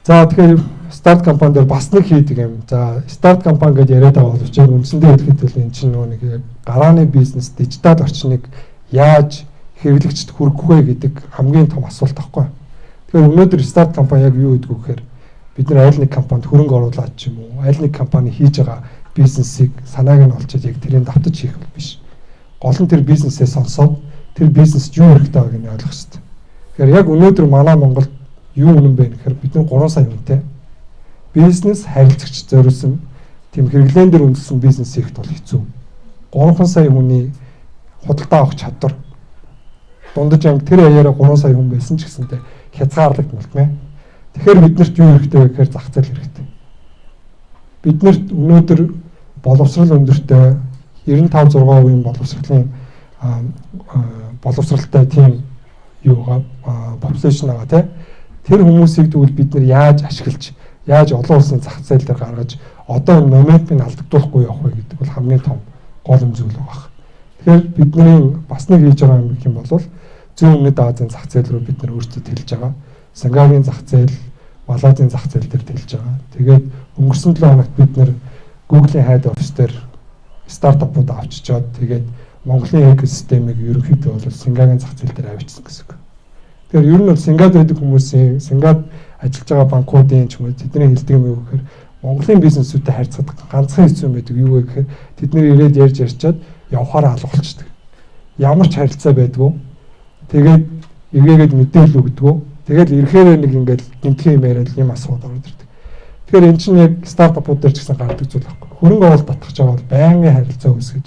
За тэгэхээр старт компани дээр бас нэг хийдэг юм. За старт компани гэдээ яриад байгаа боловч үндсэндээ хэлэхэд энэ чинь нэг гарааны бизнес дижитал орчныг яаж хэвлэгчд хүргэх вэ гэдэг хамгийн том асуулт байхгүй. Тэгэхээр өнөөдөр старт компани яг юу гэдэг вэ гэхээр бид нар аль нэг компанид хөрөнгө оруулаад ч юм уу аль нэг компани хийж байгаа бизнесийг санааг нь олчод яг тэрийг давтаж хийх бол биш. Гол нь тэр бизнесээ сонсоод тэр бизнест юу хэрэгтэй байгааг нь ойлгох хэрэгтэй. Тэгэхээр яг өнөөдөр манай Монголд юу үнэн бэ гэхээр бид нар 3 сая хүнтэй бизнес харилцагч зориулсан тийм хэрэглэн дээр үндэссэн бизнес хийхэд бол хэцүү. 3 сая хүний худалдаа авах чадвар дундаж анги тэр аяараа 3 сая хүн байсан ч гэсэнтэй хязгаарлагдмалт мэ. Тэгэхээр биднэрт юу хэрэгтэй вэ гэхээр зах зээл хэрэгтэй. Биднэрт өнөөдөр боловсрал өндөртэй 95-6% боловсралтай тийм юугаа популяшн байгаа тий. Тэр хүмүүсийг тэгвэл бид нар яаж ашиглаж, яаж олон улсын зах зээл дээр гаргаж одоо энэ моментыг алдагдуулахгүй явах вэ гэдэг бол хамгийн том гол зүйл байгаа. Тэгэхээр бидний бас нэг хийж байгаа юм гэх юм бол зүүн өмнөд Азийн зах зээл рүү бид нар өөрсдөө тэлж байгаа. Сингапурын зах зээл, Малайзийн зах зээл дээр тэлж байгаа. Тэгээд өнгөрсөн 7 хоногт бид нар Google-ийн хайд офис дээр стартапууд авчичоод тэгээд Монголын экосистемийг ерөнхийдөө бол Сингапурын зах зээл дээр авчирсан гэсэн үг. Тэгэхээр ер нь бол Сингапурт байдаг хүмүүсийн Сингапурт ажиллаж байгаа банкуудын ч юм уу тэдний хэлдэг юм юу гэхээр Монголын бизнесүүдтэй харьцаад ганцхан хэцүү юм байдаг юу вэ гэхээр тэд нэр ирээд ярьчаад явахаараа алгуулчихдаг. Ямар ч харилцаа байдгүй. Тэгээд эргээгээд мэдээлэл өгдөг. Тэгээд ирэхээр нэг ингээд гинтхэн юм яриад юм асуудал ороод ирдэг. Тэгэхээр эн чинь яг стартапууд дээр ч гэсэн гардаг зүйл байхгүй. Хөрөнгө оруулалт татах гэж байгаа бол байнгын харилцаа үүсгэж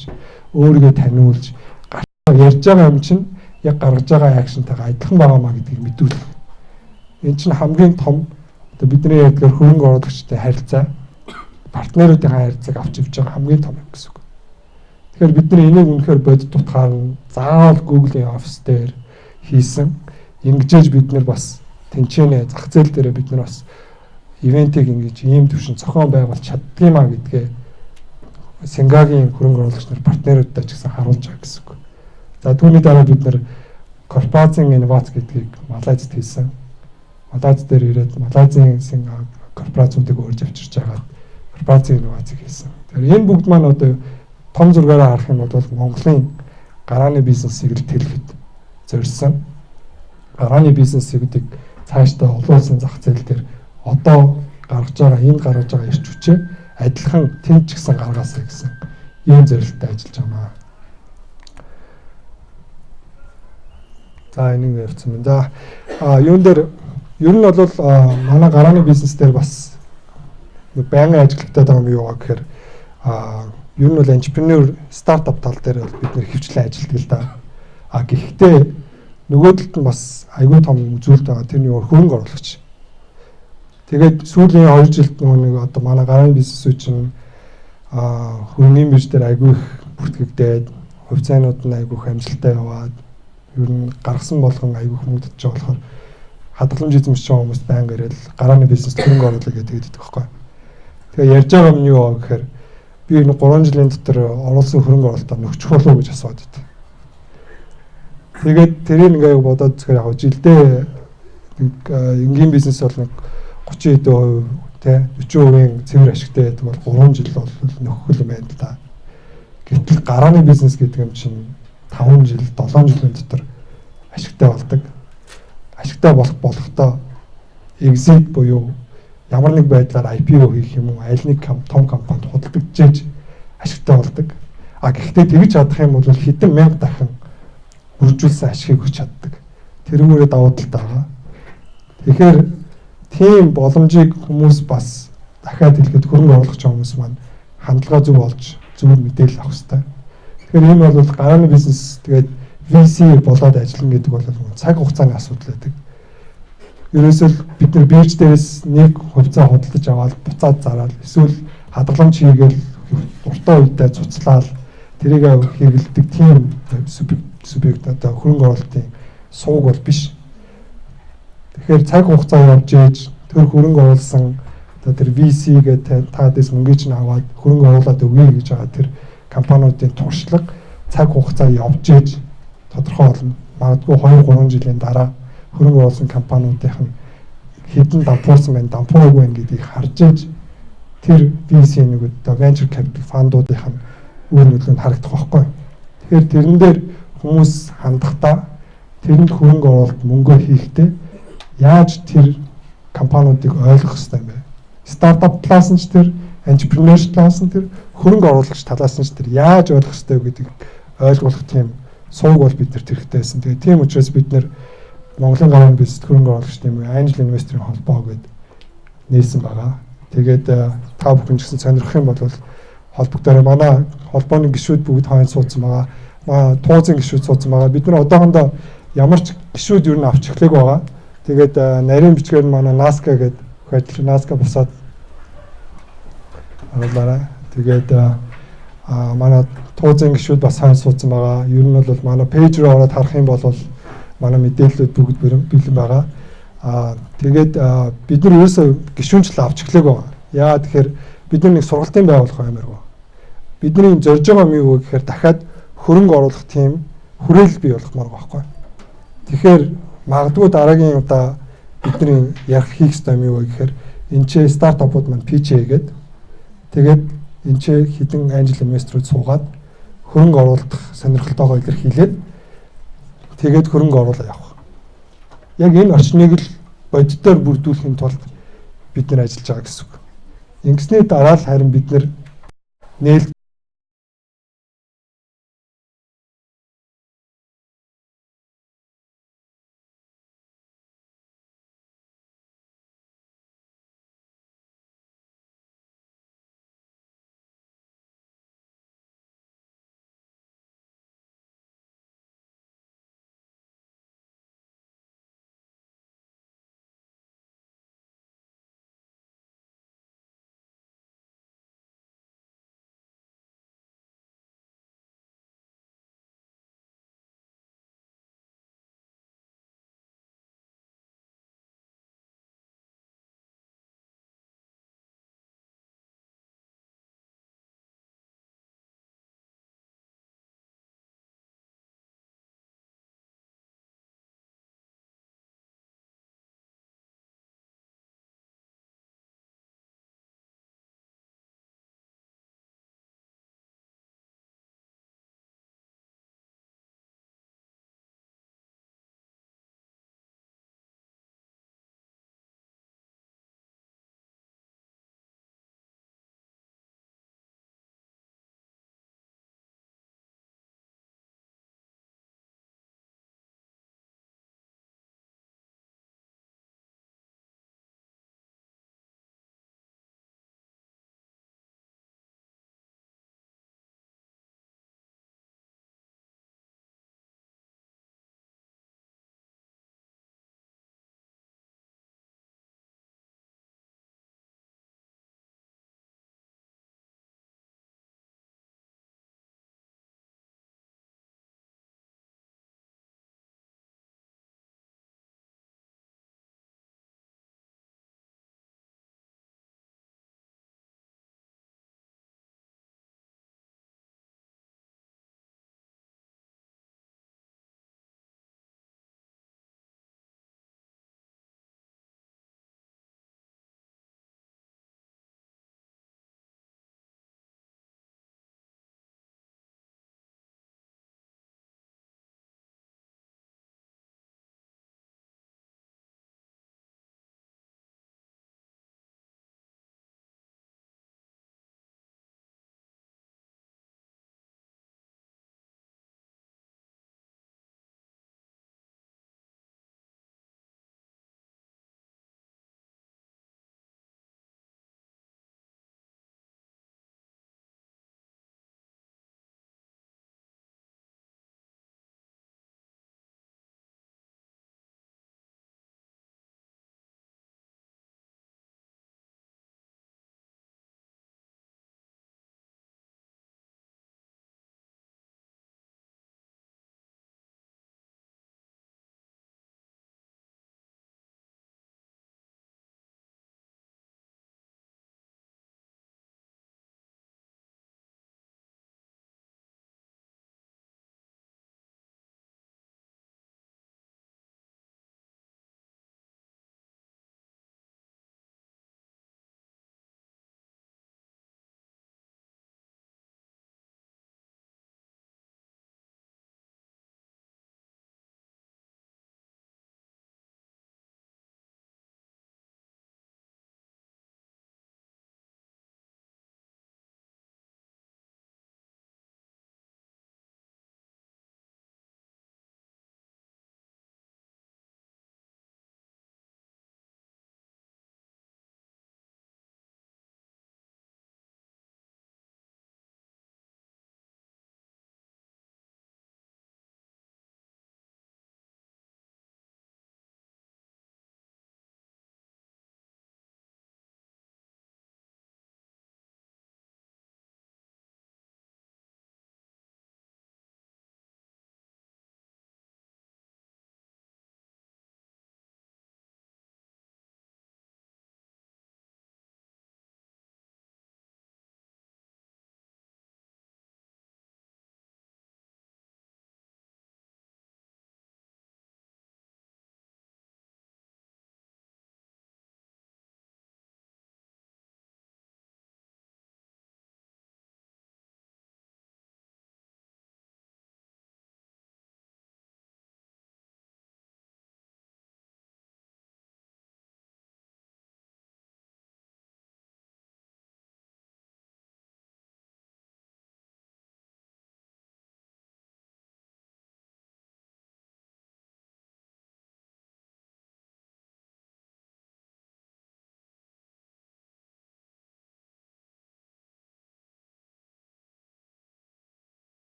өөрийгөө таниулж ярьж байгаа юм чинь яг гаргаж байгаа акшнтайгаа адилхан байгаамаа гэдгийг мэдүүлэх. Эн чинь хамгийн том одоо бидний ядгаар хөрөнгө оруулагчтай харилцаа, партнеруудын харилцааг авч явж байгаа хамгийн том юм гэсэн үг. Тэгэхээр бид нар энийг үнэхээр бодит утгаар нь заавал Google-ийн офис дээр хийсэн. Ингэжээж бид нар бас тэнцэнэ зах зээл дээр бид нар бас ивентийг ингэж ийм төвшин зохион байгуулж чаддгиймаа гэдгээ Сингапурын хөрөнгө оруулагч нар партнеруудтай ч гэсэн харуулж байгаа гэсэн үг. За түүний дараа бид нар корпорацийн инновац гэдгийг Малайзд хийсэн. Малайз дээр ирээд Малайзын корпорациудыг өөрж авчирч байгаа корпорацийн инновацыг хийсэн. Тэгэхээр энэ бүгд маань одоо том зургаараа харах юм бол Монголын гарааны бизнесийг л тэлэхэд зорьсон. Гарааны бизнесүүдийг цаашдаа олон улсын зах зээл дээр одоо гаргаж байгаа энд гаргаж байгаа ирч хүчээ адилхан тэнд ч гэсэн гаргаасаа гэсэн ийм зорилттой ажиллаж байна. За энийг явуулсан байна. За юун дээр ер нь бол манай гарааны бизнес дээр бас байнгын ажилттай байгаа юм юу гэхээр ер нь бол entrepreneur стартап тал дээр бол бид нэр хөвчлэн ажилладаг л да. Гэхдээ нөгөө талд нь бас айгүй том үзүүлэлт байгаа. Тэрний хөрөнгө оруулагч. Тэгээд сүүлийн 2 жилд нэг одоо манай гарааны бизнесүүд чинь хөрөнгөний бирж дээр айгүй их бүртгэгдээд хувьцаанууд нь айгүй их амжилттай яваад ер нь гаргасан болгон айгүй их мөнгө татж байгаа болохоор хадгаламж эзэмшиж байгаа хүмүүс байнга ирэл гарааны бизнест хөрөнгө оруулах гэдэг байдаг байхгүй. Тэгээ ярьж байгаа юм юу гэхээр би энэ 3 жилийн дотор оруулсан хөрөнгө оруулалтаа нөхчих болов уу гэж асууад байт. Тэгээд тэрийг ингээ бодоод зөвхөн яг жилдээ энгийн бизнес бол нэг 30% тэ 40% цэвэр ашигтай байдаг бол 3 жил бол нөхөх юм байна л да. Гэтэл гарааны бизнес гэдэг юм чинь 5 жил 7 жилийн дотор ашигтай болдог. Ашигтай болохдоо exit буюу ямар нэг байдлаар IPO хийх юм уу аль нэг том компанид худалдаж ашигтай болдог. Гэхдээ тэгж чадах юм бол хэдэн мянга дахин үржүүлсэн ашигыг өгч чаддаг. Тэрүүгээрээ давуу талтай байгаа. Тэгэхээр тийм боломжийг хүмүүс бас дахиад хэлэхэд хөрөнгө оруулах хүмүүс маань хандлага зөв болж зөв мэдээлэл авах хэрэгтэй. Тэгэхээр энэ бол гарааны бизнес тэгээд VC болоод ажиллана гэдэг бол цаг хугацааны асуудал байдаг. Ерөөсөө бид нар бирж дээрээс нэг хувьцаа худалдаж аваад буцаад зараад эсвэл хадгаламж хийгээл уртаа үедээ цуцлаад тэрийг хэрэгэлдэг тийм субъект одоо хөрөнгө оруулалтын сувг бол биш. Тэгэхээр цаг хугацаа явж ээж тэр хөрөнгө оруулсан одоо тэр VC гэдэг та дэс мөнгөж нь аваад хөрөнгө оруулаад өгье гэж байгаа тэр компаниудын туршлага цаг хугацаа явж ээж тодорхой болно. Магадгүй 2-3 жилийн дараа хөрөнгө оруулсан компаниудынх нь хэдэн дампуурсан байна, дампуураагүй байна гэдгийг харж ээж тэр VC-нэг одоо venture capital фандуудынх нь үр нөлөөнд харагдах байхгүй. Тэгэхээр тэрэн дээр хүмүүс хандахдаа тэрэнд хөрөнгө оруулалт мөнгөө хийхдээ яаж тэр компаниудыг ойлгох хэрэгтэй юм бэ? Стартап талаас нь ч тэр entrepreneurship талаас нь тэр хөрөнгө оруулагч талаас нь ч тэр яаж ойлгох хэрэгтэй гэдгийг ойлгуулах тийм сувг бол бид нарт хэрэгтэй байсан. Тэгээ тийм учраас бид нэр Монголын гавьяа бизнес хөрөнгө оруулагч тийм Angel Investor-ийн холбоо гэдэг нээсэн байгаа. Тэгээд та бүхэн ч гэсэн сонирхох юм бол холбогдорой. Манай холбооны гишүүд бүгд хойно суудсан байгаа. Манай туузын гишүүд суудсан байгаа. Бид нар одоохондоо ямар ч гишүүд юу н авч эхлэх байгаа. Тэгээд нарийн бичгээр нь манай NASCA гэдэг хөтөл NASCA бусаад аваарай. Тэгээд манай туузын гишүүд бас хойно суудсан байгаа. Ер нь бол манай пэйж рүү ороод харах юм бол манай мэдээлэлүүд бүгд бэлэн байгаа. Тэгээд бид нар ерөөсөө гишүүнчлэл авч эхлэх байгаа. Яагаад тэгэхээр бид нар нэг сургалтын байгуулах юмэр гоо. Бидний зорж байгаа юм юу гэхээр дахиад хөрөнгө оруулах тийм хүрээлэл бий болгохмоор байгаа байхгүй. Тэгэхээр магадгүй дараагийн удаа бидний ярих хийх ёстой юм юу гэхээр энэ ч стартапууд маань pitch хийгээд тэгээд энэ ч хідэн angel investor-ууд суугаад хөрөнгө оруулах сонирхолтойгоо илэрхийлээд тэгээд хөрөнгө оруулаад явах. Яг энэ орчныг л бодитоор бүрдүүлэхийн тулд бид нэр ажиллаж байгаа гэсэн үг. Ингэсний дараа л харин бид нэр нээлт